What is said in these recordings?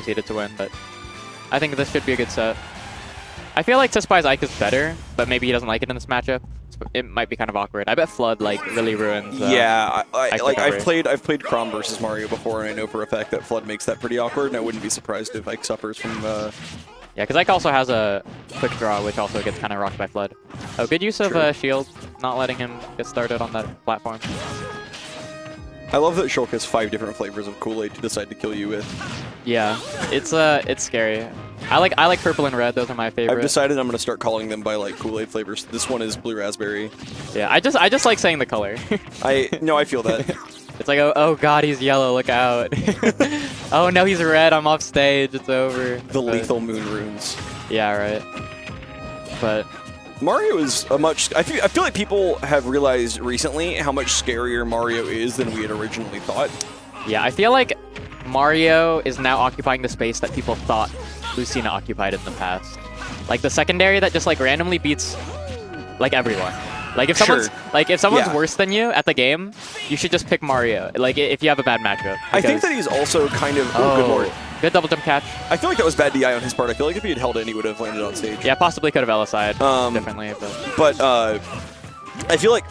seeded to win, but I think this should be a good set. I feel like Tispai's Ike is better, but maybe he doesn't like it in this matchup. It might be kind of awkward. I bet Flood like really ruins. Yeah, I've played Chrom versus Mario before, and I know for a fact that Flood makes that pretty awkward, and I wouldn't be surprised if Ike suffers from. Yeah, because Ike also has a quick draw, which also gets kind of rocked by Flood. Oh, good use of Shield, not letting him get started on that platform. I love that Shulk has 5 different flavors of Kool-Aid to decide to kill you with. Yeah, it's scary. I like purple and red. Those are my favorite. I've decided I'm gonna start calling them by like Kool-Aid flavors. This one is blue raspberry. Yeah, I just like saying the color. I feel that. It's like oh god, he's yellow. Look out. Oh no, he's red. I'm off stage. It's over. The lethal moon runes. Yeah, right. But Mario is a much. I feel like people have realized recently how much scarier Mario is than we had originally thought. Yeah, I feel like Mario is now occupying the space that people thought Lucina occupied in the past. Like the secondary that just like randomly beats like everyone. Like if someone's worse than you at the game, you should just pick Mario. Like if you have a bad matchup. I think that he's also kind of good lord. Good double jump catch. I feel like that was bad DI on his part. I feel like if he had held in, he would have landed on stage. Yeah, possibly could have LSI'd differently. But I feel like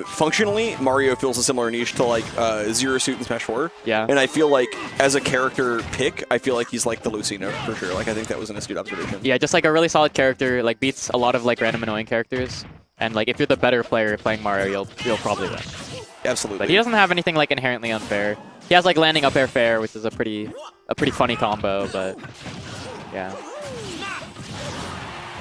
functionally, Mario fills a similar niche to like Zero Suit in Smash 4. Yeah. And I feel like as a character pick, I feel like he's like the Lucina for sure. Like I think that was an astute observation. Yeah, just like a really solid character, like beats a lot of like random annoying characters. And like if you're the better player playing Mario, you'll probably win. Absolutely. But he doesn't have anything like inherently unfair. He has like landing up air fair, which is a pretty funny combo, but yeah.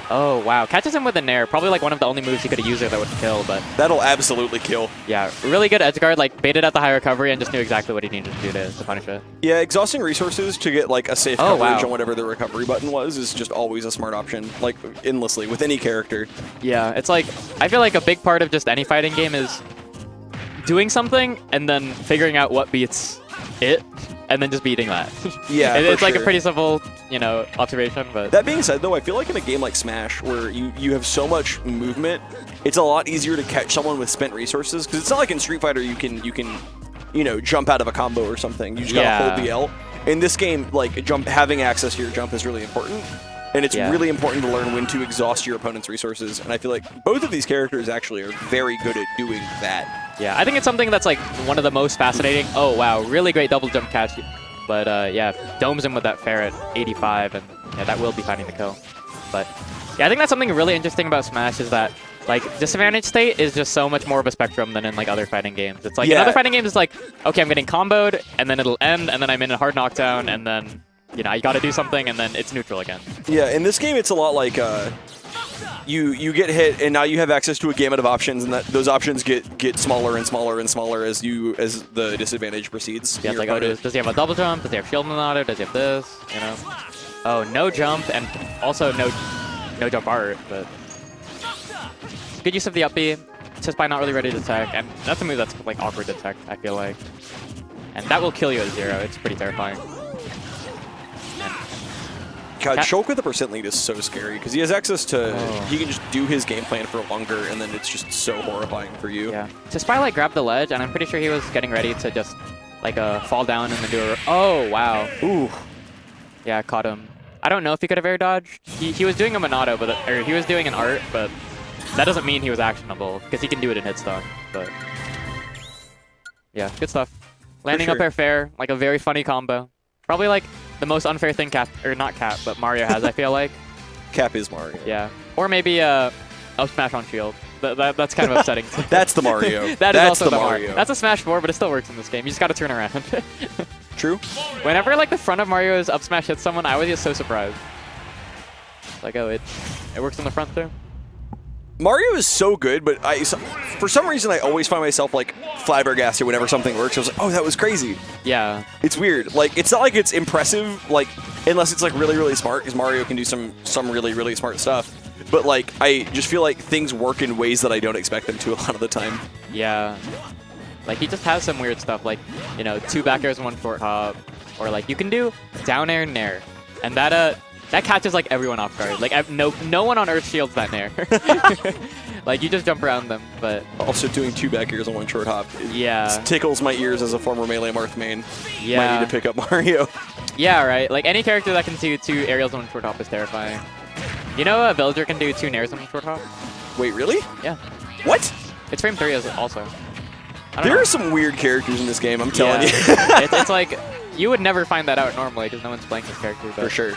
Oh wow, catches him with a nair. Probably like one of the only moves he could have used there that would kill, but that'll absolutely kill. Yeah, really good edge guard, like baited out the high recovery and just knew exactly what he needed to do to punish it. Yeah, exhausting resources to get like a safe coverage on whatever the recovery button was is just always a smart option, like endlessly with any character. Yeah, it's like I feel like a big part of just any fighting game is doing something and then figuring out what beats it and then just beating that. Yeah, it's like a pretty simple, observation. But that being said, though, I feel like in a game like Smash, where you have so much movement, it's a lot easier to catch someone with spent resources. Because it's not like in Street Fighter you can jump out of a combo or something. You just gotta hold the L. In this game, like having access to your jump is really important. And it's really important to learn when to exhaust your opponent's resources. And I feel like both of these characters actually are very good at doing that. Yeah, I think it's something that's like one of the most fascinating. Oh, wow, really great double jump catch. But yeah, domes him with that fair at 85, and yeah, that will be finding the kill. But yeah, I think that's something really interesting about Smash is that like disadvantage state is just so much more of a spectrum than in like other fighting games. It's like in other fighting games, it's like, okay, I'm getting comboed, and then it'll end, and then I'm in a hard knockdown, and then you got to do something, and then it's neutral again. Yeah, in this game, it's a lot like you get hit, and now you have access to a gamut of options, and those options get smaller and smaller and smaller as the disadvantage proceeds. Yeah, it's like, does he have a double jump? Does he have shield on auto? Does he have this? Oh, no jump, and also no jump art, but good use of the up B. Tispai not really ready to tech, and that's a move that's like awkward to tech, I feel like. And that will kill you at 0. It's pretty terrifying. God, Shulk with the percent lead is so scary because he has access to. He can just do his game plan for longer, and then it's just so horrifying for you. Yeah. Tispai like grabbed the ledge, and I'm pretty sure he was getting ready to just like fall down and then do a. Oh wow. Ooh. Yeah, caught him. I don't know if he could have air dodged. He was doing a Monado, or he was doing an art, but that doesn't mean he was actionable because he can do it in hit stun. But yeah, good stuff. Landing up air fair, like a very funny combo. Probably like the most unfair thing but Mario has, I feel like. Cap is Mario. Yeah. Or maybe up smash on shield. That's kind of upsetting. That's the Mario. That's also the Mario. That's a Smash 4, but it still works in this game. You just got to turn around. True. Whenever like the front of Mario's up smash hits someone, I always get so surprised. Like, oh, it works on the front too. Mario is so good, but for some reason I always find myself like flabbergasted whenever something works. I was like, oh, that was crazy. Yeah. It's weird. Like, it's not like it's impressive, like, unless it's like really, really smart, because Mario can do some really, really smart stuff. But like, I just feel like things work in ways that I don't expect them to a lot of the time. Yeah. Like, he just has some weird stuff, like, 2 back airs and 1 short hop. Or like, you can do down air and nair. And that catches like everyone off guard. Like no one on Earth shields that nair. Like you just jump around them, but also doing 2 back airs and 1 short hop. Yeah, tickles my ears as a former Melee Marth main. Yeah, might need to pick up Mario. Yeah, right. Like any character that can do 2 aerials on short hop is terrifying. You know a villager can do 2 nairs on short hop? Wait, really? Yeah. What? It's frame 3 also. There are some weird characters in this game, I'm telling you. it's like, you would never find that out normally because no one's playing this character. But For sure.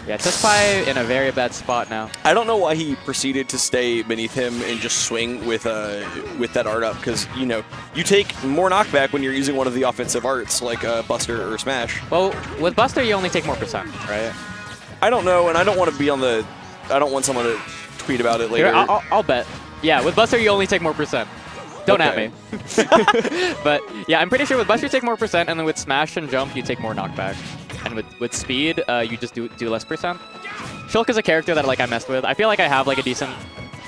yeah, Tispai in a very bad spot now. I don't know why he proceeded to stay beneath him and just swing with that art up, because, you know, you take more knockback when you're using one of the offensive arts, like Buster or Smash. Well, with Buster, you only take more percent, right? I don't know, and I don't want to be on the... I don't want someone to tweet about it later. Here, I'll bet. Yeah, with Buster, you only take more percent. Don't at me. But yeah, I'm pretty sure with Buster you take more percent, and then with Smash and Jump you take more knockback. And with Speed, you just do less percent. Shulk is a character that I messed with. I feel like I have like a decent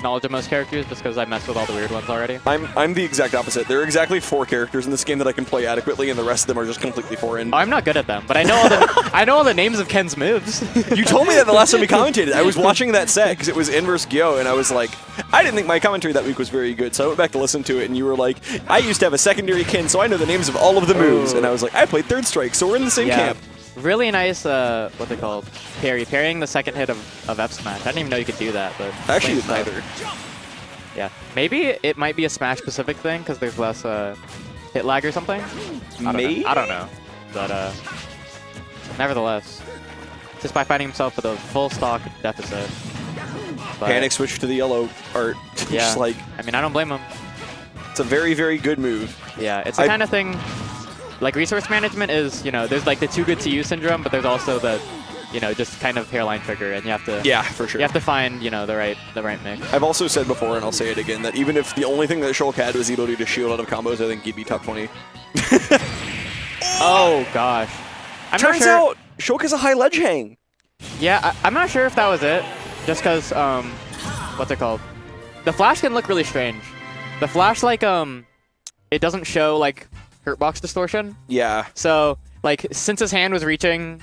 knowledge of most characters just because I messed with all the weird ones already. I'm the exact opposite. There are exactly 4 characters in this game that I can play adequately, and the rest of them are just completely foreign. I'm not good at them, but I know all the I know all the names of Ken's moves. You told me that the last time we commentated. I was watching that set because it was in versus Gyo, and I was like, I didn't think my commentary that week was very good, so I went back to listen to it, and you were like, I used to have a secondary Ken, so I know the names of all of the moves, and I was like, I played Third Strike, so we're in the same camp. Really nice, what they called, parrying the second hit of F smash. I didn't even know you could do that, but I actually did neither. Yeah, maybe it might be a Smash specific thing because there's less hit lag or something. I don't know, but nevertheless, just by finding himself with a full stock deficit. But, Panic switch to the yellow art. Yeah, Just like, I mean, I don't blame him. It's a very, very good move. Yeah, it's the kind of thing. Like resource management is, you know, there's like the too good to use syndrome, but there's also the, you know, just kind of hairline trigger, and you have to. Yeah, for sure. You have to find, you know, the right mix. I've also said before, and I'll say it again, that even if the only thing that Shulk had was the ability to shield out of combos, I think he'd be top 20. Oh gosh. Turns out Shulk has a high ledge hang. Yeah, I'm not sure if that was it. Just because, what's it called? The flash can look really strange. The flash, like, it doesn't show like hurtbox distortion. Yeah. So, like, since his hand was reaching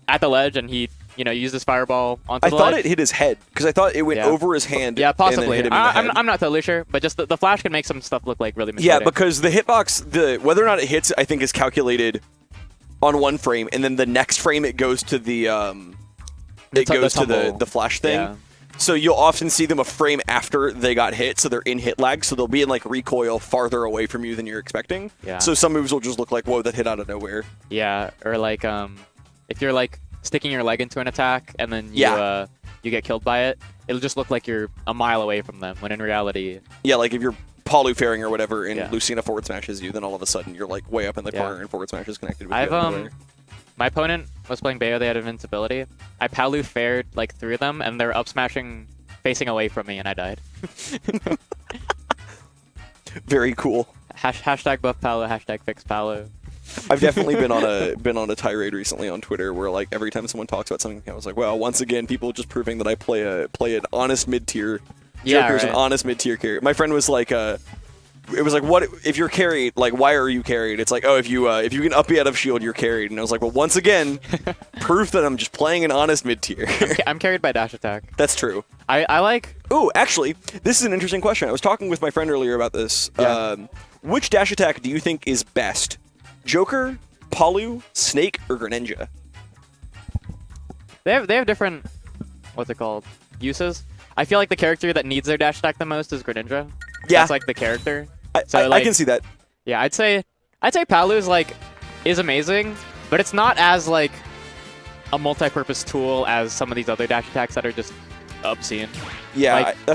at the ledge and he, you know, used his fireball onto the ledge. I thought it hit his head because I thought it went over his hand. Yeah, possibly. And then hit him in the head. I'm not totally sure, but just the flash can make some stuff look like really misleading. Yeah, because the hitbox, whether or not it hits, I think is calculated on one frame, and then the next frame it goes to the the flash thing. Yeah. So you'll often see them a frame after they got hit, so they're in hit lag, so they'll be in like recoil farther away from you than you're expecting. Yeah. So some moves will just look like, whoa, that hit out of nowhere. Yeah, or like if you're like sticking your leg into an attack and then you get killed by it, it'll just look like you're a mile away from them, when in reality... Yeah, like if you're polyfaring or whatever and Lucina forward smashes you, then all of a sudden you're like way up in the corner and forward smash is connected with you. My opponent was playing Bayo, they had invincibility. I Palu fared like 3 of them, and they're up smashing, facing away from me, and I died. Very cool. Hashtag buff Palu, hashtag fix Palu. I've definitely been on a tirade recently on Twitter where like every time someone talks about something, I was like, well, once again, people just proving that I play an honest mid-tier Joker's an honest mid-tier carry. My friend was like, it was like, what if you're carried? Like, why are you carried? It's like, oh, if you can up out of shield, you're carried. And I was like, well, once again, proof that I'm just playing an honest mid-tier. I'm carried by dash attack. That's true. I like... Ooh, actually, this is an interesting question. I was talking with my friend earlier about this. Yeah. Which dash attack do you think is best? Joker, Palu, Snake, or Greninja? They have different, what's it called, uses. I feel like the character that needs their dash attack the most is Greninja. Yeah. That's like the character. I can see that. Yeah, I'd say Palu is amazing, but it's not as like a multi-purpose tool as some of these other dash attacks that are just obscene. Yeah, like,